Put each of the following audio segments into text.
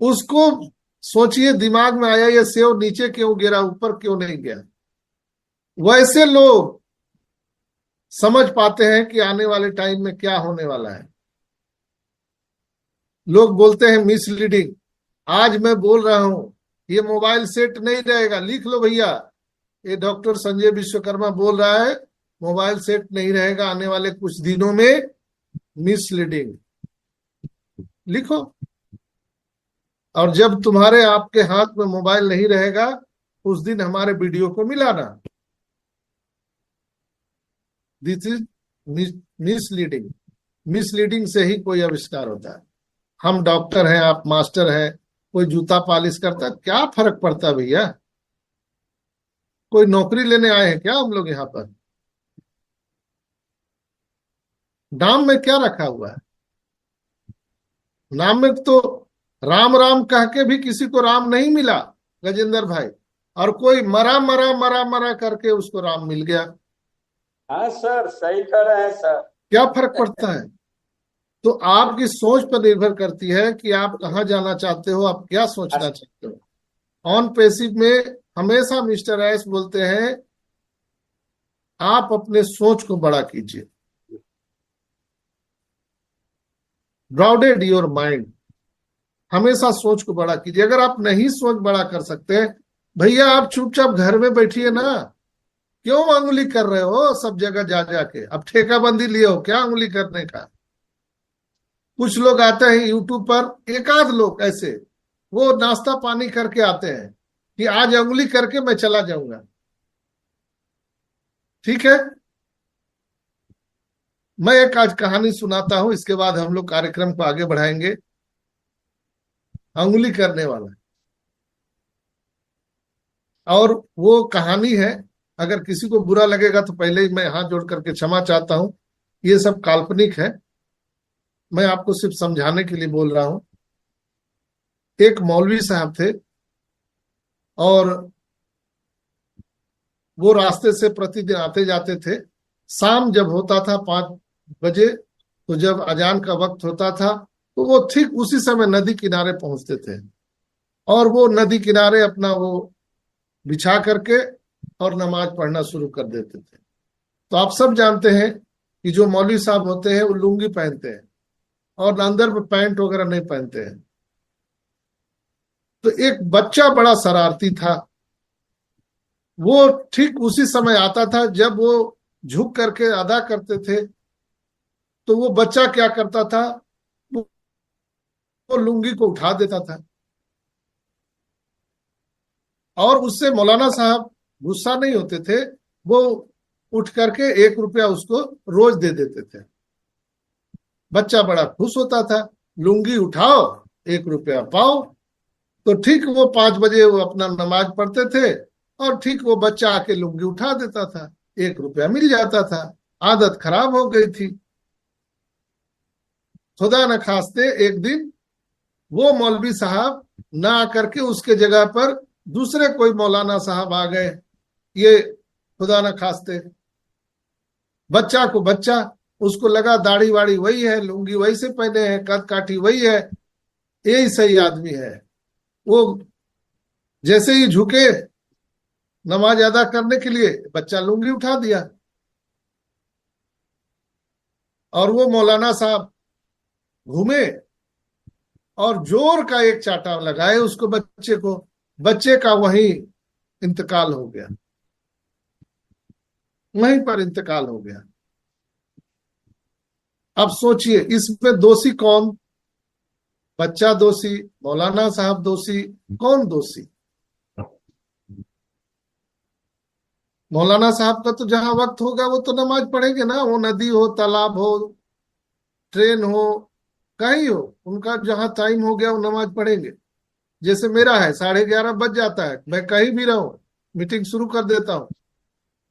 उसको सोचिए, दिमाग में आया ये सेव नीचे क्यों गिरा, ऊपर क्यों नहीं गया। वैसे लोग समझ पाते हैं कि आने वाले टाइम में क्या होने वाला है। लोग बोलते हैं मिसलीडिंग। आज मैं बोल रहा हूं ये मोबाइल सेट नहीं रहेगा, लिख लो भैया। ये डॉक्टर संजय विश्वकर्मा बोल रहा है मोबाइल सेट नहीं रहेगा आने वाले कुछ दिनों में, मिसलीडिंग। लिखो। और जब तुम्हारे आपके हाथ में मोबाइल नहीं रहेगा उस दिन हमारे वीडियो को मिलाना। This is misleading. मिसलीडिंग से ही कोई आविष्कार होता है। हम डॉक्टर हैं, आप मास्टर हैं, कोई जूता पॉलिश करता है, क्या फर्क पड़ता है भैया। कोई नौकरी लेने आए हैं क्या हम लोग यहाँ पर। नाम में क्या रखा हुआ है। नाम में तो राम राम कह के भी किसी को राम नहीं मिला गजेंद्र भाई, और कोई मरा मरा मरा मरा करके उसको राम मिल गया। हाँ सर, सही कह रहे हैं सर। क्या फर्क पड़ता है। तो आपकी सोच पर निर्भर करती है कि आप कहाँ जाना चाहते हो, आप क्या सोचना चाहते हो। ऑन पैसिव में हमेशा मिस्टर एस बोलते हैं आप अपने सोच को बड़ा कीजिए, ब्रॉडेड योर माइंड। हमेशा सोच को बड़ा कीजिए। अगर आप नहीं सोच बड़ा कर सकते भैया, आप चुपचाप घर में बैठिए ना। क्यों उंगली कर रहे हो सब जगह जा जाके। अब ठेका बंदी लिए हो क्या उंगली करने का। कुछ लोग आते हैं यूट्यूब पर, एक आध लोग ऐसे, वो नाश्ता पानी करके आते हैं कि आज उंगली करके मैं चला जाऊंगा। ठीक है, मैं एक आज कहानी सुनाता हूं, इसके बाद हम लोग कार्यक्रम को आगे बढ़ाएंगे। उंगली करने वाला, और वो कहानी है, अगर किसी को बुरा लगेगा तो पहले ही मैं हाथ जोड़ करके क्षमा चाहता हूं। ये सब काल्पनिक है, मैं आपको सिर्फ समझाने के लिए बोल रहा हूं। एक मौलवी साहब थे, और वो रास्ते से प्रतिदिन आते जाते थे। शाम जब होता था 5 बजे, तो जब अजान का वक्त होता था तो वो ठीक उसी समय नदी किनारे पहुंचते थे, और वो नदी किनारे अपना वो बिछा करके और नमाज पढ़ना शुरू कर देते थे। तो आप सब जानते हैं कि जो मौलवी साहब होते हैं वो लुंगी पहनते हैं और अंदर में पैंट वगैरह नहीं पहनते हैं। तो एक बच्चा बड़ा शरारती था, वो ठीक उसी समय आता था जब वो झुक करके अदा करते थे। तो वो बच्चा क्या करता था, वो लुंगी को उठा देता था, और उससे मौलाना साहब गुस्सा नहीं होते थे। वो उठ करके 1 रुपया उसको रोज दे देते थे। बच्चा बड़ा खुश होता था, लुंगी उठाओ 1 रुपया पाओ। तो ठीक वो 5 बजे वो अपना नमाज पढ़ते थे, और ठीक वो बच्चा आके लुंगी उठा देता था, 1 रुपया मिल जाता था। आदत खराब हो गई थी। खुदा न खास्ते एक दिन वो मौलवी साहब ना आकर के उसके जगह पर दूसरे कोई मौलाना साहब आ गए। ये खुदा न खास्ते बच्चा को बच्चा, उसको लगा दाढ़ी वाड़ी वही है, लुंगी वही से पहने हैं, कद काठी वही है, यही सही आदमी है। वो जैसे ही झुके नमाज अदा करने के लिए, बच्चा लुंगी उठा दिया, और वो मौलाना साहब घूमे और जोर का एक चाटा लगाए उसको, बच्चे को। बच्चे का वहीं इंतकाल हो गया, वहीं पर इंतकाल हो गया। अब सोचिए इसमें दोषी कौन। बच्चा दोषी, मौलाना साहब दोषी, कौन दोषी। मौलाना साहब का तो जहां वक्त होगा वो तो नमाज पढ़ेंगे ना, वो नदी हो, तालाब हो, ट्रेन हो, कहीं हो, उनका जहां टाइम हो गया वो नमाज पढ़ेंगे। जैसे मेरा है, 11:30 बज जाता है, मैं कहीं भी रहूं मीटिंग शुरू कर देता हूँ।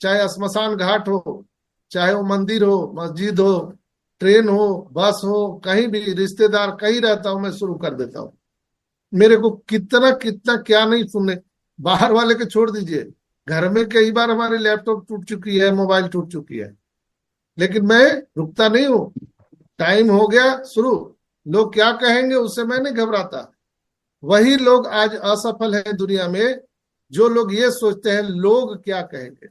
चाहे श्मशान घाट हो, चाहे वो मंदिर हो, मस्जिद हो, ट्रेन हो, बस हो, कहीं भी रिश्तेदार कहीं रहता हूं मैं शुरू कर देता हूँ। मेरे को कितना कितना क्या नहीं सुनने। बाहर वाले के छोड़ दीजिए, घर में कई बार हमारे लैपटॉप टूट चुकी है, मोबाइल टूट चुकी है, लेकिन मैं रुकता नहीं हूँ। टाइम हो गया शुरू, लोग क्या कहेंगे उससे मैं नहीं घबराता। वही लोग आज असफल हैं दुनिया में, जो लोग ये सोचते हैं लोग क्या कहेंगे।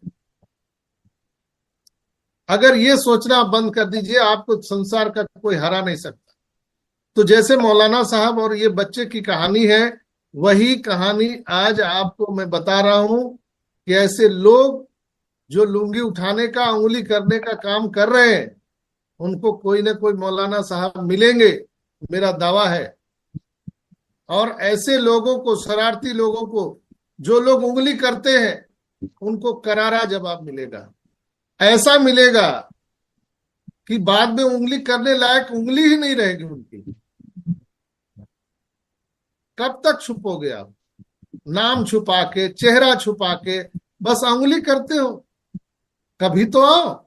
अगर ये सोचना आप बंद कर दीजिए, आपको संसार का कोई हरा नहीं सकता। तो जैसे मौलाना साहब और ये बच्चे की कहानी है, वही कहानी आज आपको मैं बता रहा हूं कि ऐसे लोग जो लुंगी उठाने का, उंगली करने का काम कर रहे हैं, उनको कोई ना कोई मौलाना साहब मिलेंगे, मेरा दावा है। और ऐसे लोगों को, शरारती लोगों को, जो लोग उंगली करते हैं, उनको करारा जवाब मिलेगा। ऐसा मिलेगा कि बाद में उंगली करने लायक उंगली ही नहीं रहेगी उनकी। कब तक छुपोगे आप? नाम छुपा के, चेहरा छुपा के बस उंगली करते हो। कभी तो आओ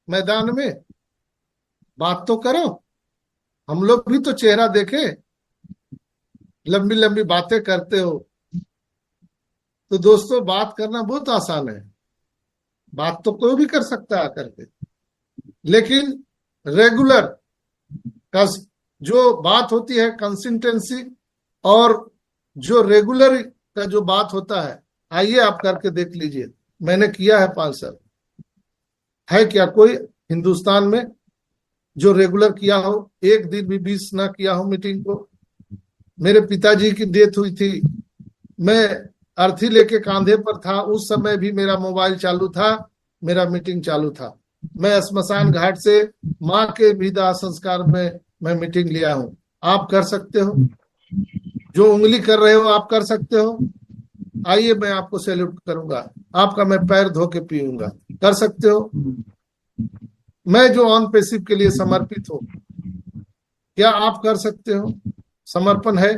मैदान में, बात तो करो। हम लोग भी तो चेहरा देखे। लंबी लंबी बातें करते हो। तो दोस्तों, बात करना बहुत आसान है, बात तो कोई भी कर सकता है आकर के। लेकिन रेगुलर का जो बात होती है, कंसिस्टेंसी, और जो रेगुलर का जो बात होता है, आइए आप करके देख लीजिए। मैंने किया है 5 साल। है क्या कोई हिंदुस्तान में जो रेगुलर किया हो, एक दिन भी मिस ना किया हो मीटिंग को? मेरे पिताजी की डेथ हुई थी, मैं अर्थी लेके कांधे पर था, उस समय भी मेरा मोबाइल चालू था, मेरा मीटिंग चालू था। मैं स्मशान घाट से माँ के भी दाह संस्कार में मैं मीटिंग लिया हूँ। आप कर सकते हो, जो उंगली कर रहे हो आप कर सकते हो। आइए, मैं आपको सैल्यूट करूंगा, आपका मैं पैर धो के पीऊंगा। कर सकते हो। मैं जो ऑन पेसिव के लिए समर्पित हूँ, क्या आप कर सकते हो? समर्पण है।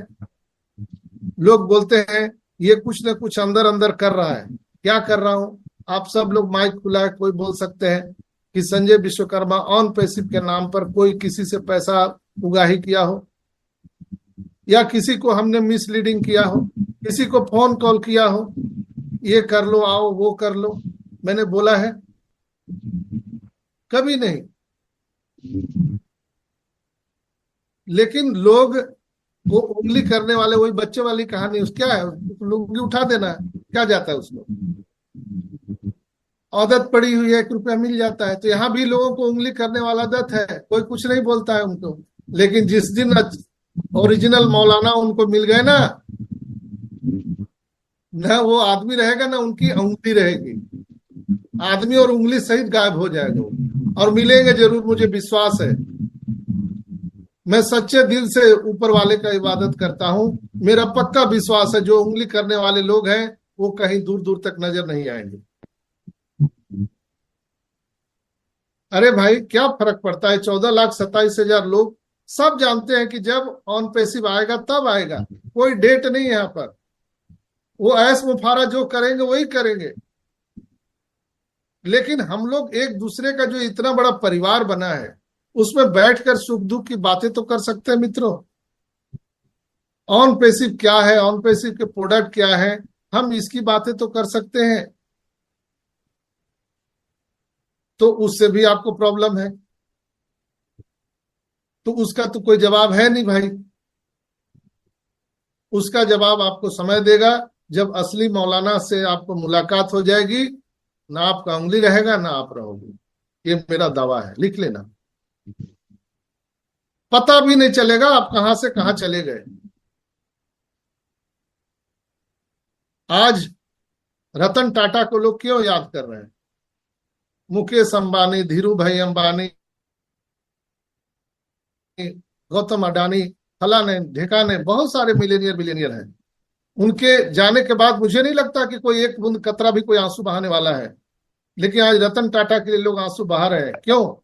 लोग बोलते हैं ये कुछ ना कुछ अंदर अंदर कर रहा है। क्या कर रहा हूं? आप सब लोग माइक खुला है, कोई बोल सकते हैं कि संजय विश्वकर्मा ऑन पैसिव के नाम पर कोई किसी से पैसा उगाही किया हो, या किसी को हमने मिसलीडिंग किया हो, किसी को फोन कॉल किया हो, ये कर लो, आओ वो कर लो, मैंने बोला है? कभी नहीं। लेकिन लोग वो उंगली करने वाले, वही बच्चे वाली कहानी, उस क्या है, उंगली उठा देना है, क्या जाता है उसको? आदत पड़ी हुई है, 1 रुपया मिल जाता है। तो यहाँ भी लोगों को उंगली करने वाला आदत है, कोई कुछ नहीं बोलता है उनको। लेकिन जिस दिन ओरिजिनल मौलाना उनको मिल गए ना, न वो आदमी रहेगा ना उनकी उंगली रहेगी। आदमी और उंगली सहित गायब हो जाएगा वो। और मिलेंगे जरूर, मुझे विश्वास है। मैं सच्चे दिल से ऊपर वाले का इबादत करता हूँ। मेरा पक्का विश्वास है, जो उंगली करने वाले लोग हैं वो कहीं दूर दूर तक नजर नहीं आएंगे। अरे भाई, क्या फर्क पड़ता है? 14,27,000 लोग सब जानते हैं कि जब ऑन पैसिव आएगा तब आएगा। कोई डेट नहीं है यहाँ पर। वो ऐश मुफारा जो करेंगे वही करेंगे। लेकिन हम लोग एक दूसरे का जो इतना बड़ा परिवार बना है, उसमें बैठकर सुख दुख की बातें तो कर सकते हैं मित्रों। ऑन पैसिव क्या है, ऑन पैसिव के प्रोडक्ट क्या है, हम इसकी बातें तो कर सकते हैं। तो उससे भी आपको प्रॉब्लम है, तो उसका तो कोई जवाब है नहीं भाई। उसका जवाब आपको समय देगा, जब असली मौलाना से आपको मुलाकात हो जाएगी। ना आपका उंगली रहेगा, ना आप रहोगे। ये मेरा दावा है, लिख लेना। पता भी नहीं चलेगा आप कहां से कहां चले गए। आज रतन टाटा को लोग क्यों याद कर रहे हैं? मुकेश अंबानी, धीरू भाई अंबानी, गौतम अडानी, फलाने ढेकाने, बहुत सारे मिलेनियर बिलियनियर हैं। उनके जाने के बाद मुझे नहीं लगता कि कोई एक बूंद कतरा भी कोई आंसू बहाने वाला है। लेकिन आज रतन टाटा के लिए लोग आंसू बहा रहे हैं। क्यों?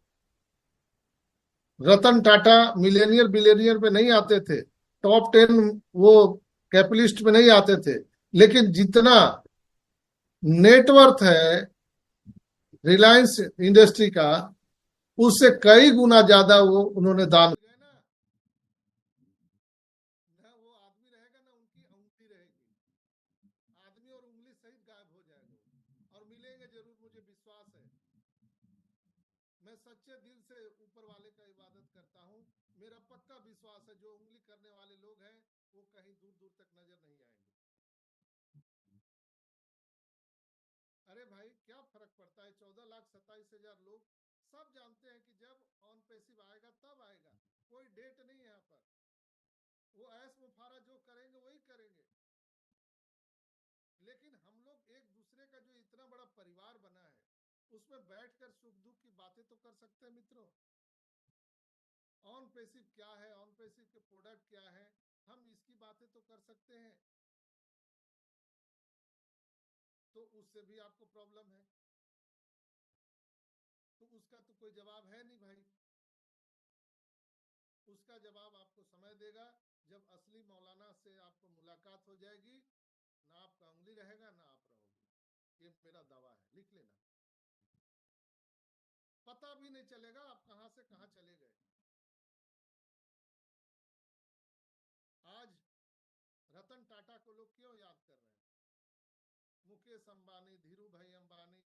रतन टाटा मिलेनियर बिलियनियर में नहीं आते थे, टॉप 10 वो कैपिटलिस्ट में नहीं आते थे। लेकिन जितना नेटवर्थ है रिलायंस इंडस्ट्री का, उससे कई गुना ज्यादा वो उन्होंने दान। ना वो आदमी रहेगा, ना उनकी अंगूठी रहेगी। आदमी और उंगली सहित गायब हो जाएगा। और मिलेंगे जरूर, मुझे विश्वास है। मैं सच्चे दिल से ऊपर वाले का इबादत करता हूँ। मेरा पक्का विश्वास है, जो उंगली करने वाले लोग हैं वो कहीं दूर दूर तक क्या फर्क पड़ता है? 14,27,000 लोग सब जानते हैं कि जब ऑन पैसिव आएगा तब आएगा, कोई डेट नहीं है यहाँ पर। वो ऐश मुफारा जो करेंगे वही करेंगे। लेकिन हम लोग एक दूसरे का जो इतना बड़ा परिवार बना है, उसमें बैठकर सुख दुख की बातें तो कर सकते हैं मित्रों। ऑन पैसिव क्या है, ऑन पैसिव के प्रोडक्ट क्या है, हम इसकी बातें तो कर सकते हैं। तो उससे भी आपको प्रॉब्लम है, तो उसका तो कोई जवाब है नहीं भाई। उसका जवाब आपको समय देगा, जब असली मौलाना से आपको मुलाकात हो जाएगी। ना आपका उंगली रहेगा ना आप रहोगे, ये मेरा दावा है, लिख लेना। पता भी नहीं चलेगा आप कहां से कहां चले गए। आज रतन टाटा को लोग क्यों याद कर रहे हैं? मुकेश अंबानी, धीरू भाई अंबानी,